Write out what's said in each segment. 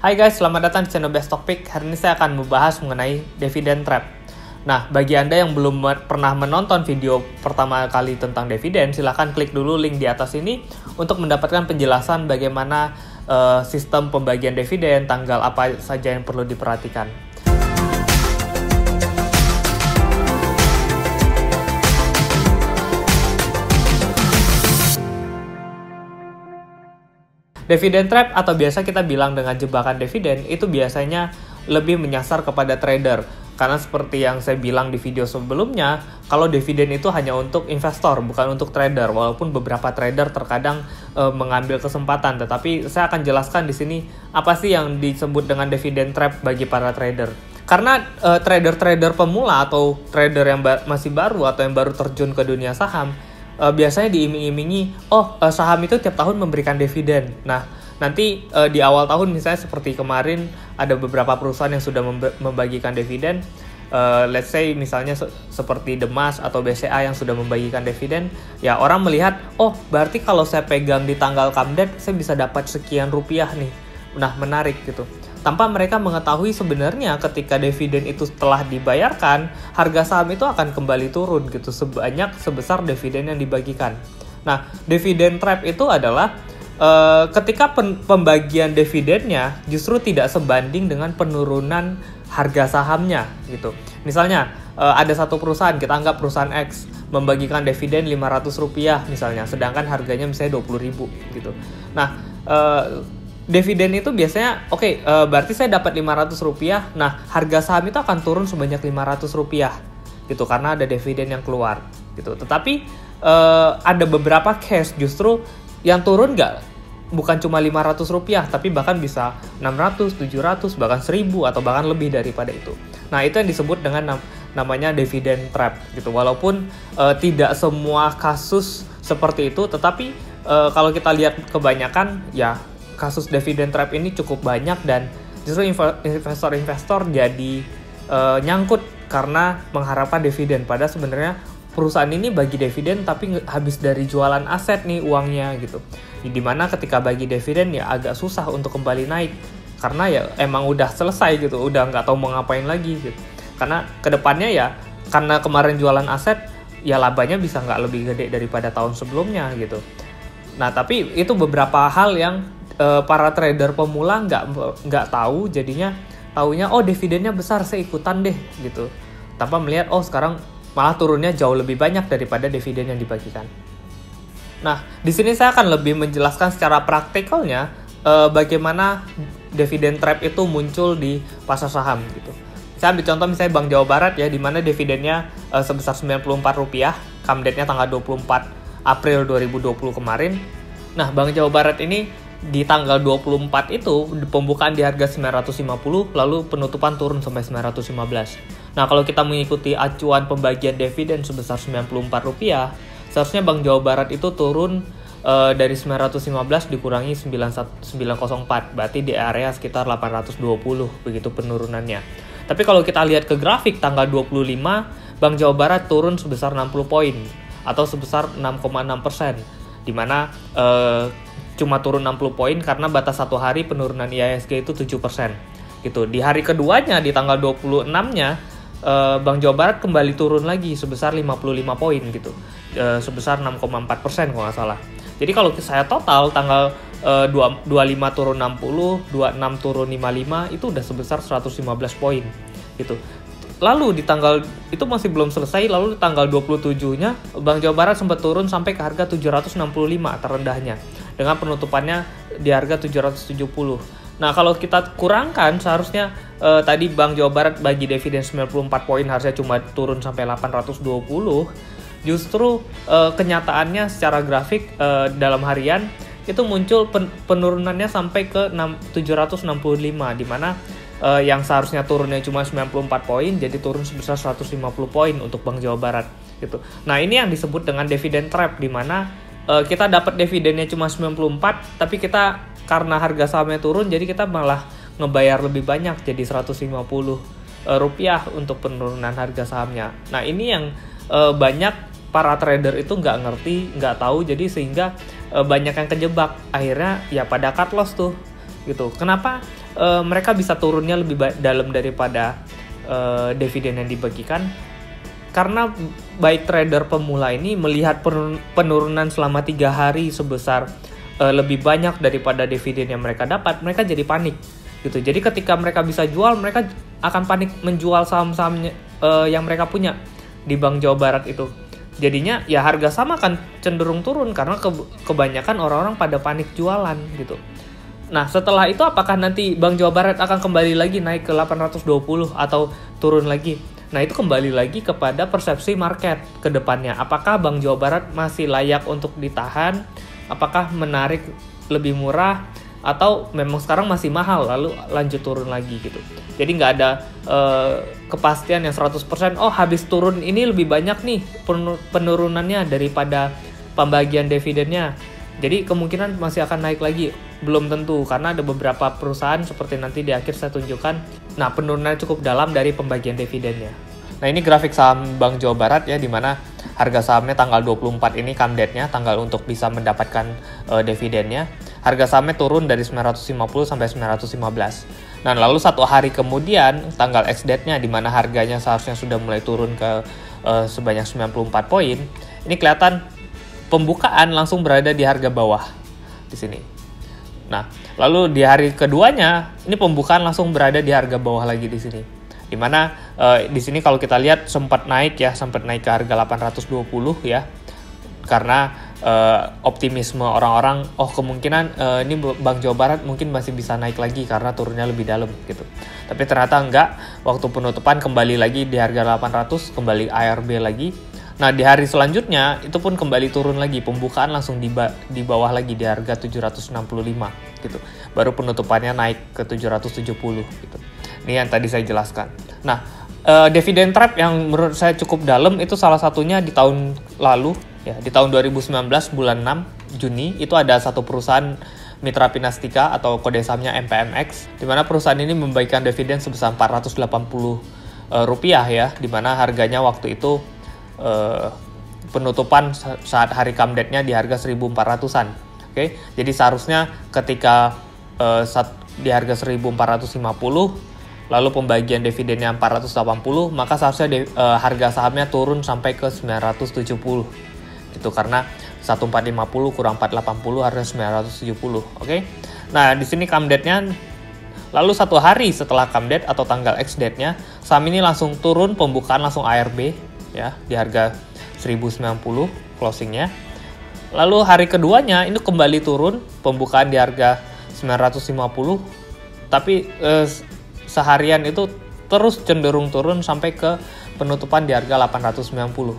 Hai guys, selamat datang di channel Best Topic. Hari ini saya akan membahas mengenai dividend trap. Nah, bagi Anda yang belum pernah menonton video pertama kali tentang dividen, silahkan klik dulu link di atas ini untuk mendapatkan penjelasan bagaimana sistem pembagian dividen, tanggal apa saja yang perlu diperhatikan. Dividend trap atau biasa kita bilang dengan jebakan dividen itu biasanya lebih menyasar kepada trader. Karena seperti yang saya bilang di video sebelumnya, kalau dividen itu hanya untuk investor, bukan untuk trader. Walaupun beberapa trader terkadang mengambil kesempatan, tetapi saya akan jelaskan di sini apa sih yang disebut dengan dividend trap bagi para trader. Karena trader-trader pemula atau trader yang masih baru atau yang baru terjun ke dunia saham, biasanya diiming-imingi, saham itu tiap tahun memberikan dividen. Nah, nanti di awal tahun misalnya seperti kemarin ada beberapa perusahaan yang sudah membagikan dividen. Let's say misalnya seperti Demas atau BCA yang sudah membagikan dividen. Ya orang melihat, berarti kalau saya pegang di tanggal comeback, saya bisa dapat sekian rupiah nih. Nah, menarik gitu. Tanpa mereka mengetahui sebenarnya ketika dividen itu telah dibayarkan, harga saham itu akan kembali turun gitu sebesar dividen yang dibagikan. Nah, dividend trap itu adalah ketika pembagian dividennya justru tidak sebanding dengan penurunan harga sahamnya gitu. Misalnya ada satu perusahaan, kita anggap perusahaan X membagikan dividen Rp500 misalnya, sedangkan harganya misalnya Rp20.000 gitu. Nah, dividen itu biasanya berarti saya dapat Rp500. Nah, harga saham itu akan turun sebanyak Rp500 gitu karena ada dividen yang keluar gitu. Tetapi ada beberapa case justru yang turun bukan cuma Rp500, tapi bahkan bisa 600, 700, bahkan 1000 atau bahkan lebih daripada itu. Nah, itu yang disebut dengan namanya dividend trap gitu. Walaupun tidak semua kasus seperti itu, tetapi kalau kita lihat kebanyakan ya kasus dividend trap ini cukup banyak dan justru investor-investor jadi nyangkut karena mengharapkan dividen. Padahal sebenarnya perusahaan ini bagi dividen tapi habis dari jualan aset nih uangnya gitu. Dimana ketika bagi dividen ya agak susah untuk kembali naik karena ya emang udah selesai gitu, udah nggak tahu mau ngapain lagi gitu. Karena kedepannya ya karena kemarin jualan aset ya labanya bisa nggak lebih gede daripada tahun sebelumnya gitu. Nah, tapi itu beberapa hal yang para trader pemula nggak tahu, jadinya taunya dividennya besar saya ikutan deh gitu, tanpa melihat sekarang malah turunnya jauh lebih banyak daripada dividen yang dibagikan. Nah, di sini saya akan lebih menjelaskan secara praktikalnya bagaimana dividend trap itu muncul di pasar saham gitu. Saya ambil contoh misalnya Bank Jawa Barat ya, di mana dividennya sebesar Rp94, comeback-nya tanggal 24 April 2020 kemarin. Nah, Bank Jawa Barat ini di tanggal 24 itu pembukaan di harga 950, lalu penutupan turun sampai 915. Nah, kalau kita mengikuti acuan pembagian dividen sebesar Rp94, seharusnya Bank Jawa Barat itu turun dari 915 dikurangi 904, berarti di area sekitar 820 begitu penurunannya. Tapi kalau kita lihat ke grafik tanggal 25, Bank Jawa Barat turun sebesar 60 poin atau sebesar 6,6%, di mana cuma turun 60 poin karena batas satu hari penurunan IHSG itu 7% gitu. Di hari keduanya di tanggal 26-nya Bank Jawa Barat kembali turun lagi sebesar 55 poin gitu, sebesar 6,4% kalau nggak salah. Jadi kalau saya total tanggal 25 turun 60, 26 turun 55, itu udah sebesar 115 poin gitu. Lalu di tanggal itu masih belum selesai, lalu di tanggal 27-nya Bank Jawa Barat sempat turun sampai ke harga 765 terendahnya dengan penutupannya di harga 770. Nah, kalau kita kurangkan seharusnya tadi Bank Jawa Barat bagi dividen 94 poin harusnya cuma turun sampai 820. Justru kenyataannya secara grafik dalam harian itu muncul penurunannya sampai ke 765, di mana yang seharusnya turunnya cuma 94 poin jadi turun sebesar 150 poin untuk Bank Jawa Barat gitu. Nah, ini yang disebut dengan dividend trap, di mana kita dapat dividennya cuma 94, tapi kita karena harga sahamnya turun jadi kita malah ngebayar lebih banyak jadi Rp150 untuk penurunan harga sahamnya. Nah, ini yang banyak para trader itu nggak ngerti, nggak tahu, jadi sehingga banyak yang kejebak. Akhirnya ya pada cut loss tuh gitu. Kenapa mereka bisa turunnya lebih dalam daripada dividen yang dibagikan? Karena baik trader pemula ini melihat penurunan selama 3 hari sebesar lebih banyak daripada dividen yang mereka dapat, mereka jadi panik gitu. Jadi ketika mereka bisa jual, mereka akan panik menjual saham-sahamnya yang mereka punya di Bank Jawa Barat itu. Jadinya ya harga saham akan cenderung turun karena kebanyakan orang-orang pada panik jualan gitu. Nah, setelah itu apakah nanti Bank Jawa Barat akan kembali lagi naik ke 820 atau turun lagi? Nah, itu kembali lagi kepada persepsi market ke depannya. Apakah Bank Jawa Barat masih layak untuk ditahan? Apakah menarik lebih murah? Atau memang sekarang masih mahal lalu lanjut turun lagi gitu. Jadi nggak ada kepastian yang 100%, oh habis turun ini lebih banyak nih penurunannya daripada pembagian dividennya. Jadi kemungkinan masih akan naik lagi. Belum tentu, karena ada beberapa perusahaan seperti nanti di akhir saya tunjukkan, nah penurunannya cukup dalam dari pembagian dividennya. Nah, ini grafik saham Bank Jawa Barat ya, di mana harga sahamnya tanggal 24 ini come date-nya, tanggal untuk bisa mendapatkan dividennya. Harga sahamnya turun dari 950 sampai 915. Nah, lalu satu hari kemudian tanggal ex date-nya, di mana harganya seharusnya sudah mulai turun ke sebanyak 94 poin. Ini kelihatan pembukaan langsung berada di harga bawah di sini. Nah, lalu di hari keduanya ini pembukaan langsung berada di harga bawah lagi di sini. Di mana di sini kalau kita lihat sempat naik ke harga 820 ya. Karena optimisme orang-orang, kemungkinan ini Bank Jawa Barat mungkin masih bisa naik lagi karena turunnya lebih dalam gitu. Tapi ternyata enggak, waktu penutupan kembali lagi di harga 800, kembali ARB lagi. Nah, di hari selanjutnya itu pun kembali turun lagi, pembukaan langsung di bawah lagi di harga 765 gitu. Baru penutupannya naik ke 770 gitu. Ini yang tadi saya jelaskan. Nah, dividend trap yang menurut saya cukup dalam itu salah satunya di tahun lalu ya, di tahun 2019 bulan 6 Juni itu ada satu perusahaan Mitra Pinastika atau kode sahamnya MPMX, di mana perusahaan ini membagikan dividen sebesar 480 rupiah ya, di mana harganya waktu itu penutupan saat hari come date-nya di harga 1.400-an. Oke, jadi seharusnya ketika di harga 1.450 lalu pembagian dividennya 480, maka seharusnya harga sahamnya turun sampai ke 970 gitu, karena 1450 kurang 480 harga 970. Oke. Nah, di sini come date-nya, lalu satu hari setelah come date atau tanggal ex date-nya, saham ini langsung turun, pembukaan langsung ARB ya di harga 1090 closingnya. Lalu hari keduanya ini kembali turun, pembukaan di harga 950, tapi seharian itu terus cenderung turun sampai ke penutupan di harga 890.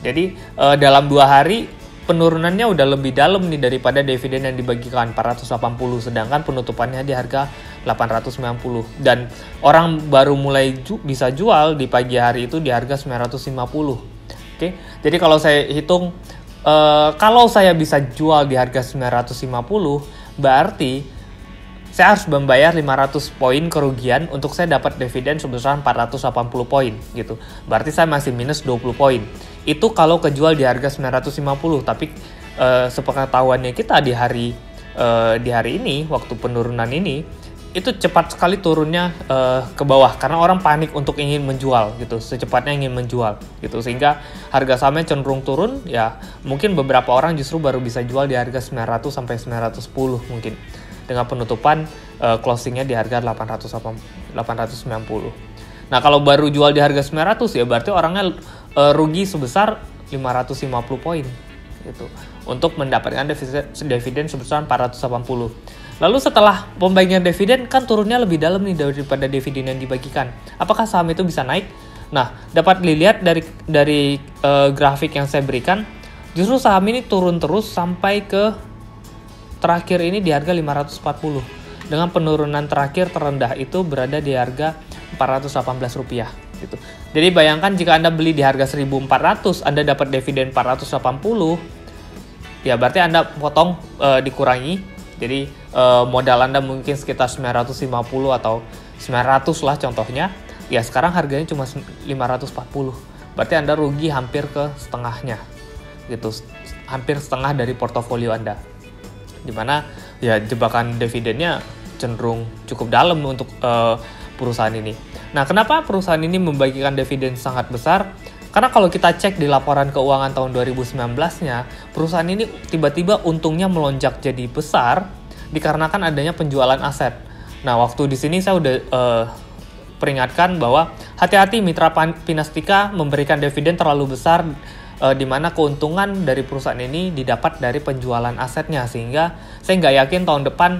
Jadi dalam 2 hari penurunannya udah lebih dalam nih daripada dividen yang dibagikan 480, sedangkan penutupannya di harga 890, dan orang baru mulai bisa jual di pagi hari itu di harga 950. Oke. Jadi kalau saya hitung, kalau saya bisa jual di harga 950, berarti saya harus membayar 500 poin kerugian untuk saya dapat dividen sebesar 480 poin gitu. Berarti saya masih minus 20 poin. Itu kalau kejual di harga 950, tapi sepengetahuannya kita di hari ini, waktu penurunan ini, itu cepat sekali turunnya ke bawah karena orang panik untuk ingin menjual gitu, secepatnya ingin menjual gitu, sehingga harga sahamnya cenderung turun ya. Mungkin beberapa orang justru baru bisa jual di harga 900 sampai 910 mungkin, dengan penutupan closingnya di harga 890. Nah, kalau baru jual di harga 900 ya berarti orangnya rugi sebesar 550 poin gitu untuk mendapatkan dividen sebesar 480. Lalu setelah pembagian dividen kan turunnya lebih dalam nih daripada dividen yang dibagikan. Apakah saham itu bisa naik? Nah, dapat dilihat dari grafik yang saya berikan, justru saham ini turun terus sampai ke terakhir ini di harga 540. Dengan penurunan terakhir terendah itu berada di harga 418 rupiah gitu. Jadi bayangkan jika Anda beli di harga 1.400, Anda dapat dividen 480, ya berarti Anda potong dikurangi. Jadi modal Anda mungkin sekitar 950 atau 900 lah contohnya. Ya sekarang harganya cuma 540. Berarti Anda rugi hampir ke setengahnya gitu. Hampir setengah dari portofolio Anda. Dimana ya jebakan dividennya cenderung cukup dalam untuk perusahaan ini. Nah, kenapa perusahaan ini membagikan dividen sangat besar? Karena kalau kita cek di laporan keuangan tahun 2019-nya, perusahaan ini tiba-tiba untungnya melonjak jadi besar dikarenakan adanya penjualan aset. Nah, waktu di sini saya udah peringatkan bahwa hati-hati Mitra Pinastika memberikan dividen terlalu besar, di mana keuntungan dari perusahaan ini didapat dari penjualan asetnya, sehingga saya nggak yakin tahun depan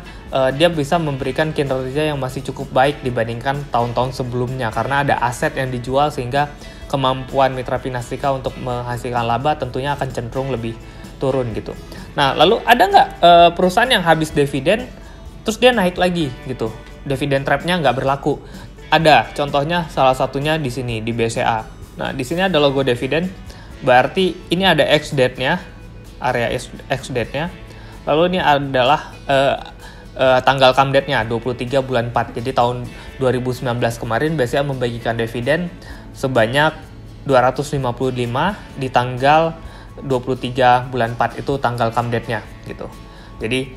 dia bisa memberikan kinerja yang masih cukup baik dibandingkan tahun-tahun sebelumnya, karena ada aset yang dijual sehingga kemampuan Mitra Pinastika untuk menghasilkan laba tentunya akan cenderung lebih turun gitu. Nah, lalu ada nggak perusahaan yang habis dividen terus dia naik lagi gitu, dividen trap-nya nggak berlaku? Ada, contohnya salah satunya di sini di BCA. Nah, di sini ada logo dividen, berarti ini ada ex-date-nya, area ex-date-nya. Lalu ini adalah tanggal come date-nya, 23 bulan 4. Jadi tahun 2019 kemarin BCA membagikan dividen sebanyak 255 di tanggal 23 bulan 4, itu tanggal come date-nya gitu. Jadi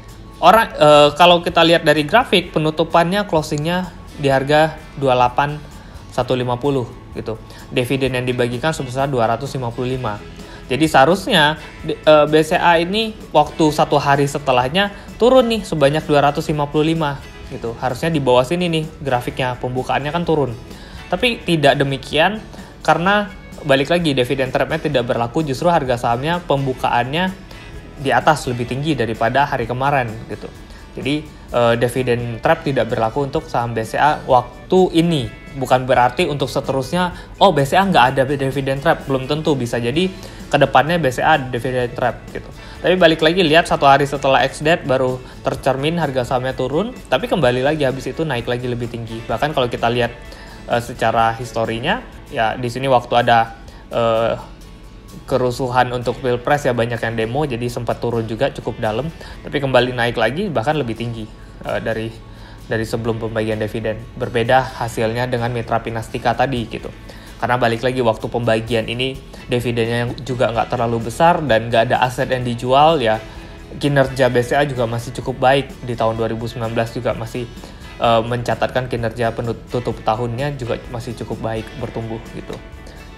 kalau kita lihat dari grafik penutupannya, closing-nya di harga 28.150 gitu. Dividen yang dibagikan sebesar 255. Jadi seharusnya BCA ini waktu satu hari setelahnya turun nih sebanyak 255 gitu. Harusnya di bawah sini nih grafiknya, pembukaannya kan turun. Tapi tidak demikian, karena balik lagi dividen trap-nya tidak berlaku, justru harga sahamnya pembukaannya di atas lebih tinggi daripada hari kemarin gitu. Jadi dividen trap tidak berlaku untuk saham BCA waktu ini. Bukan berarti untuk seterusnya, oh BCA nggak ada dividen trap, belum tentu, bisa jadi kedepannya BCA ada dividen trap gitu. Tapi balik lagi, lihat satu hari setelah ex-date baru tercermin harga sahamnya turun, tapi kembali lagi habis itu naik lagi lebih tinggi. Bahkan kalau kita lihat secara historinya, ya di sini waktu ada kerusuhan untuk pilpres ya banyak yang demo, jadi sempat turun juga cukup dalam, tapi kembali naik lagi bahkan lebih tinggi dari sebelum pembagian dividen. Berbeda hasilnya dengan Mitra Pinastika tadi gitu, karena balik lagi waktu pembagian ini dividennya juga nggak terlalu besar dan nggak ada aset yang dijual, ya kinerja BCA juga masih cukup baik. Di tahun 2019 juga masih mencatatkan kinerja penutup tahunnya juga masih cukup baik, bertumbuh gitu.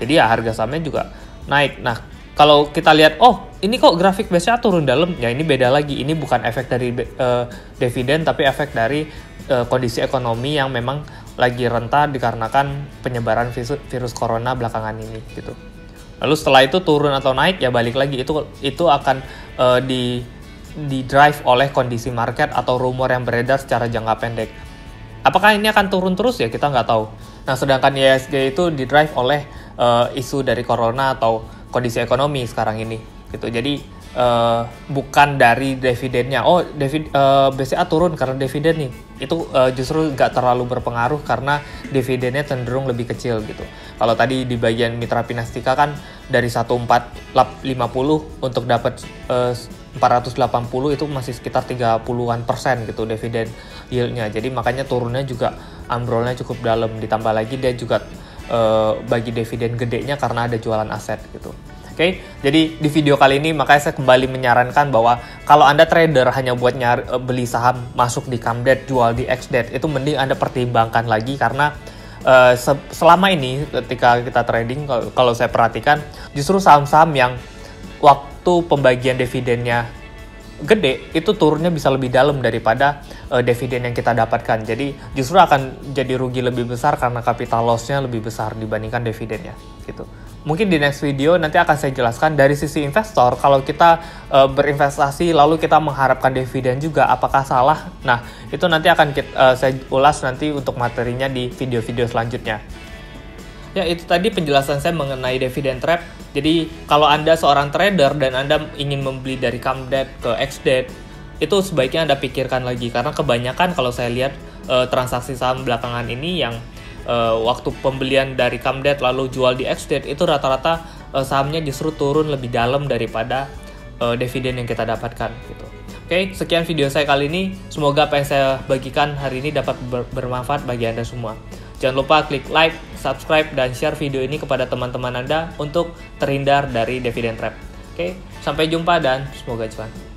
Jadi ya harga sahamnya juga naik. Nah, kalau kita lihat, oh ini kok grafik BCA turun dalam, ya ini beda lagi. Ini bukan efek dari dividen, tapi efek dari kondisi ekonomi yang memang lagi rentan dikarenakan penyebaran virus corona belakangan ini gitu. Lalu setelah itu turun atau naik, ya balik lagi itu akan di drive oleh kondisi market atau rumor yang beredar secara jangka pendek. Apakah ini akan turun terus, ya kita nggak tahu. Nah, sedangkan IHSG itu di drive oleh isu dari corona atau kondisi ekonomi sekarang ini gitu. Jadi bukan dari dividennya. Oh, BCA turun karena dividen nih. Itu justru nggak terlalu berpengaruh karena dividennya cenderung lebih kecil gitu. Kalau tadi di bagian Mitra Pinastika kan dari 1450 untuk dapat 480 itu masih sekitar 30-an% gitu dividen yield-nya. Jadi makanya turunnya juga ambrolnya cukup dalam. Ditambah lagi dia juga bagi dividen gedenya karena ada jualan aset gitu. Oke, jadi di video kali ini makanya saya kembali menyarankan bahwa kalau Anda trader hanya buat beli saham masuk di come date, jual di ex date, itu mending Anda pertimbangkan lagi, karena selama ini ketika kita trading, kalau saya perhatikan justru saham-saham yang waktu pembagian dividennya gede itu turunnya bisa lebih dalam daripada dividen yang kita dapatkan. Jadi justru akan jadi rugi lebih besar karena capital loss-nya lebih besar dibandingkan dividennya gitu. Mungkin di next video nanti akan saya jelaskan dari sisi investor, kalau kita berinvestasi lalu kita mengharapkan dividen juga, apakah salah? Nah, itu nanti akan saya ulas nanti untuk materinya di video-video selanjutnya. Ya, itu tadi penjelasan saya mengenai dividen trap. Jadi kalau Anda seorang trader dan Anda ingin membeli dari come date ke ex date, itu sebaiknya Anda pikirkan lagi, karena kebanyakan kalau saya lihat transaksi saham belakangan ini yang waktu pembelian dari come date lalu jual di ex date, itu rata-rata sahamnya justru turun lebih dalam daripada dividen yang kita dapatkan gitu. Oke, sekian video saya kali ini. Semoga apa yang saya bagikan hari ini dapat bermanfaat bagi Anda semua. Jangan lupa klik like, subscribe, dan share video ini kepada teman-teman Anda untuk terhindar dari dividen trap. Oke, sampai jumpa dan semoga cuan.